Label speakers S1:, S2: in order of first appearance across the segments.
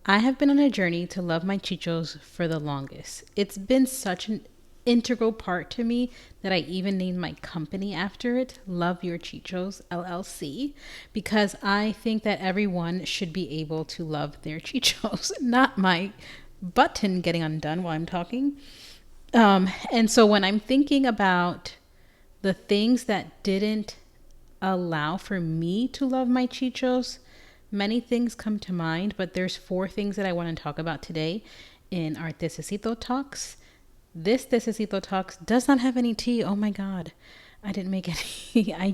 S1: I have been on a journey to love my chichos for the longest. It's been such an integral part to me that I even named my company after it, Love Your Chichos LLC, because I think that everyone should be able to love their chichos, not my button getting undone while I'm talking. And so when I'm thinking about the things that didn't allow for me to love my chichos, many things come to mind, but there's four things that I want to talk about today in our técesito talks. This técesito talks does not have any tea. Oh my God. I didn't make any. I'm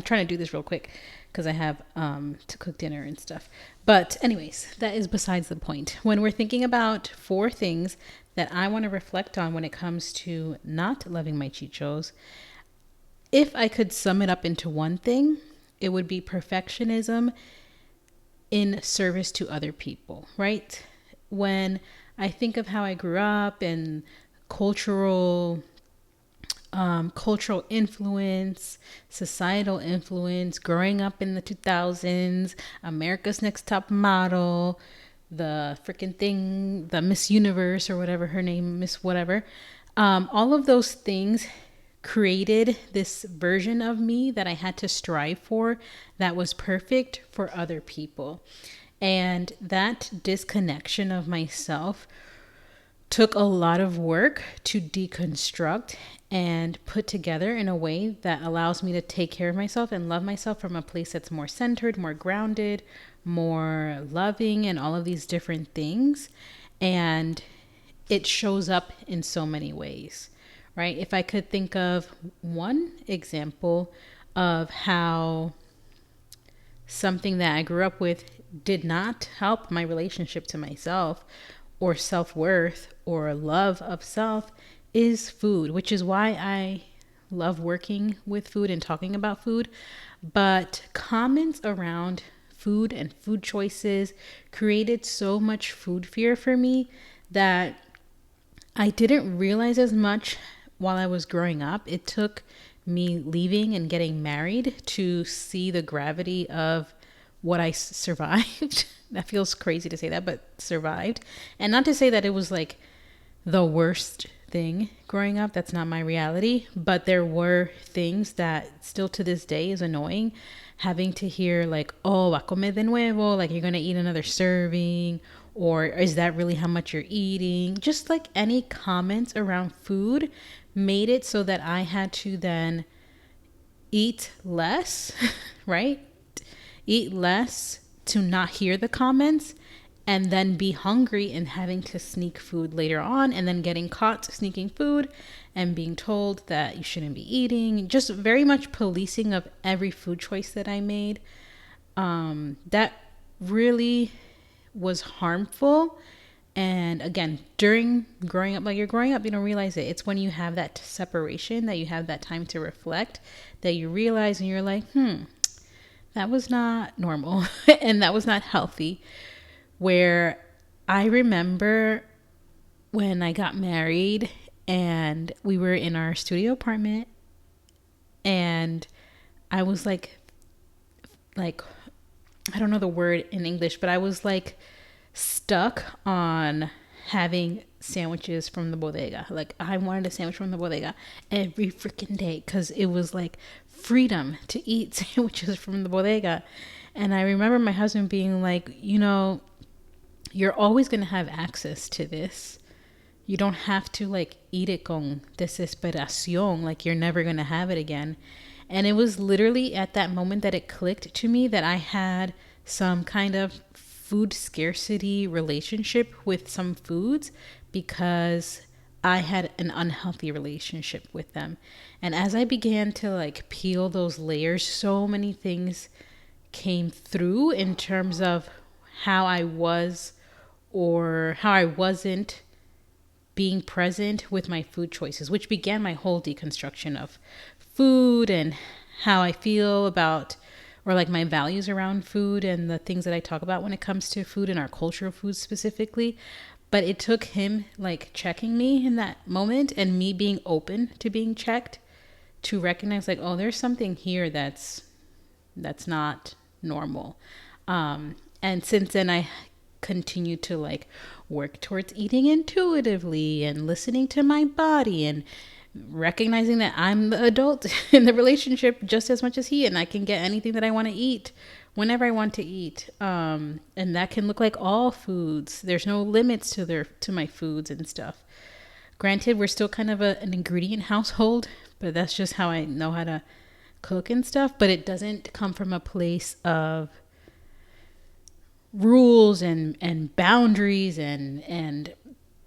S1: trying to do this real quick because I have to cook dinner and stuff. But anyways, that is besides the point. When we're thinking about four things that I want to reflect on when it comes to not loving my chichos, if I could sum it up into one thing, it would be perfectionism in service to other people, right? When I think of how I grew up and cultural influence, societal influence, growing up in the 2000s, America's Next Top Model, the freaking thing, the Miss Universe or whatever her name, Miss whatever, all of those things created this version of me that I had to strive for that was perfect for other people. And that disconnection of myself took a lot of work to deconstruct and put together in a way that allows me to take care of myself and love myself from a place that's more centered, more grounded, more loving, and all of these different things. And it shows up in so many ways, right? If I could think of one example of how something that I grew up with did not help my relationship to myself or self-worth or love of self, is food, which is why I love working with food and talking about food. But comments around food and food choices created so much food fear for me that I didn't realize as much while I was growing up. It took me leaving and getting married to see the gravity of what I survived. That feels crazy to say that, but survived. And not to say that it was like the worst thing growing up. That's not my reality. But there were things that still to this day is annoying. Having to hear like, oh, va a comer de nuevo, like you're going to eat another serving, or is that really how much you're eating? Just like any comments around food made it so that I had to then eat less, right? Eat less to not hear the comments, and then be hungry and having to sneak food later on, and then getting caught sneaking food and being told that you shouldn't be eating. Just very much policing of every food choice that I made. That really was harmful. And again, during growing up, like you're growing up, you don't realize it. It's when you have that separation, that you have that time to reflect, that you realize and you're like, that was not normal and that was not healthy. Where I remember when I got married and we were in our studio apartment, and I was like, I don't know the word in English, but I was like stuck on having sandwiches from the bodega. Like I wanted a sandwich from the bodega every freaking day because it was like freedom to eat sandwiches from the bodega. And I remember my husband being like, you're always going to have access to this. You don't have to like eat it con desesperación, like you're never going to have it again. And it was literally at that moment that it clicked to me that I had some kind of food scarcity relationship with some foods because I had an unhealthy relationship with them. And as I began to like peel those layers, so many things came through in terms of how I was or how I wasn't being present with my food choices, which began my whole deconstruction of food and how I feel about, or like my values around food and the things that I talk about when it comes to food and our culture of food specifically. But it took him like checking me in that moment and me being open to being checked to recognize like, oh, there's something here that's not normal. And since then I continue to like work towards eating intuitively and listening to my body and recognizing that I'm the adult in the relationship just as much as he, and I can get anything that I want to eat whenever I want to eat. And that can look like all foods. There's no limits to my foods and stuff. Granted, we're still kind of an ingredient household, but that's just how I know how to cook and stuff. But it doesn't come from a place of rules and boundaries and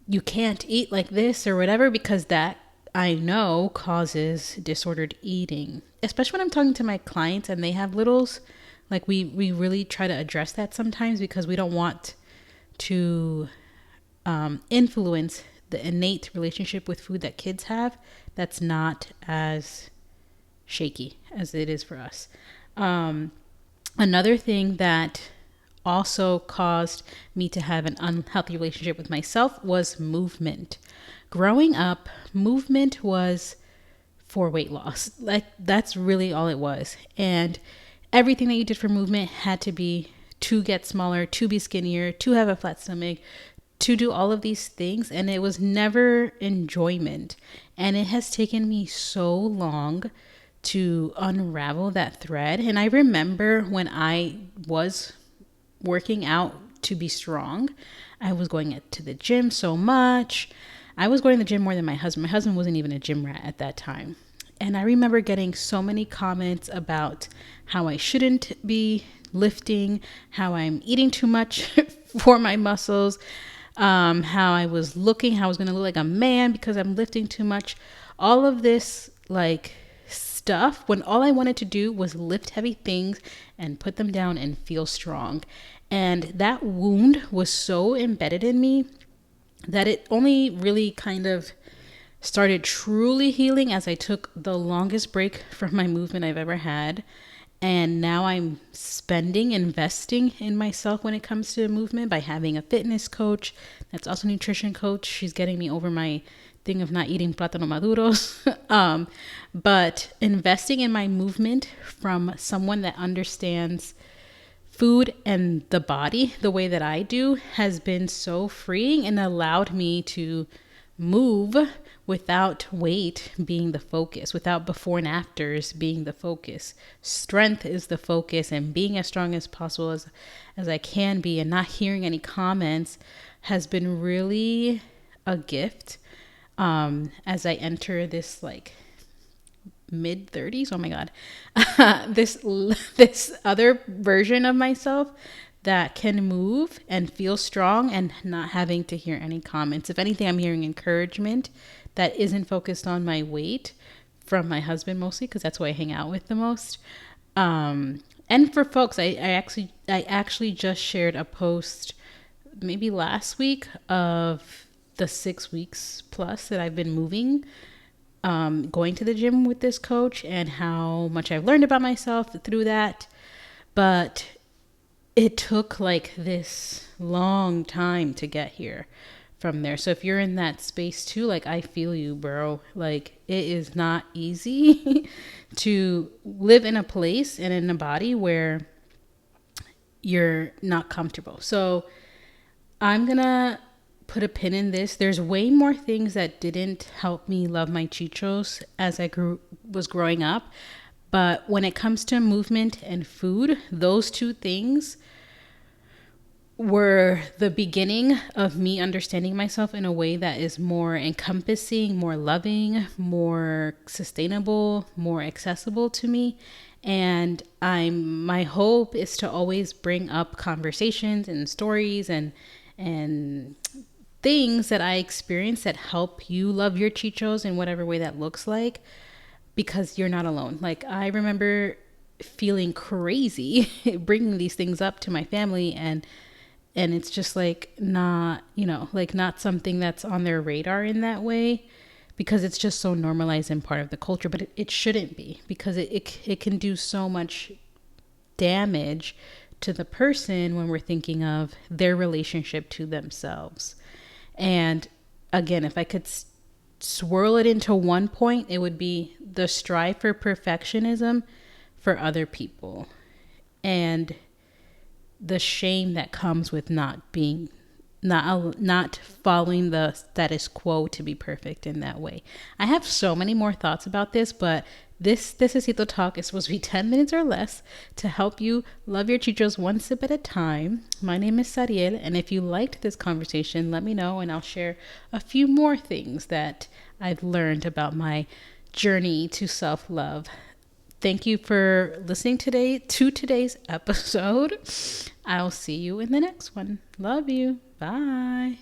S1: you can't eat like this or whatever, because that I know causes disordered eating. Especially when I'm talking to my clients and they have littles. Like we really try to address that sometimes because we don't want to influence the innate relationship with food that kids have that's not as shaky as it is for us. Another thing that also caused me to have an unhealthy relationship with myself was movement. Growing up, movement was for weight loss. Like that's really all it was. And everything that you did for movement had to be to get smaller, to be skinnier, to have a flat stomach, to do all of these things. And it was never enjoyment. And it has taken me so long to unravel that thread. And I remember when I was working out to be strong, I was going to the gym so much. I was going to the gym more than my husband. My husband wasn't even a gym rat at that time. And I remember getting so many comments about how I shouldn't be lifting, how I'm eating too much for my muscles, how I was looking, how I was going to look like a man because I'm lifting too much. All of this like stuff when all I wanted to do was lift heavy things and put them down and feel strong. And that wound was so embedded in me that it only really kind of started truly healing as I took the longest break from my movement I've ever had. And now I'm investing in myself when it comes to movement by having a fitness coach that's also a nutrition coach. She's getting me over my thing of not eating plátano maduros. But investing in my movement from someone that understands food and the body the way that I do has been so freeing and allowed me to move without weight being the focus, without before and afters being the focus. Strength is the focus, and being as strong as possible as I can be and not hearing any comments has been really a gift as I enter this like mid 30s. Oh my God. this other version of myself that can move and feel strong and not having to hear any comments. If anything, I'm hearing encouragement that isn't focused on my weight from my husband mostly, because that's who I hang out with the most. And for folks, I actually just shared a post maybe last week of the 6 weeks plus that I've been moving, going to the gym with this coach and how much I've learned about myself through that. But it took like this long time to get here from there. So if you're in that space too, like I feel you, bro. Like it is not easy to live in a place and in a body where you're not comfortable. So I'm gonna put a pin in this. There's way more things that didn't help me love my chichos as I was growing up. But when it comes to movement and food, those two things were the beginning of me understanding myself in a way that is more encompassing, more loving, more sustainable, more accessible to me. And my hope is to always bring up conversations and stories and things that I experience that help you love your chichos in whatever way that looks like, because you're not alone. Like I remember feeling crazy bringing these things up to my family, and it's just like not, like not something that's on their radar in that way, because it's just so normalized and part of the culture. But it shouldn't be, because it can do so much damage to the person when we're thinking of their relationship to themselves. And again, if I could swirl it into one point, it would be the strive for perfectionism for other people. And the shame that comes with not following the status quo to be perfect in that way. I have so many more thoughts about this, but this técesito talk is supposed to be 10 minutes or less to help you love your chichos one sip at a time. My name is Zariel, and if you liked this conversation, let me know and I'll share a few more things that I've learned about my journey to self-love. Thank you for listening to today's episode. I'll see you in the next one. Love you. Bye.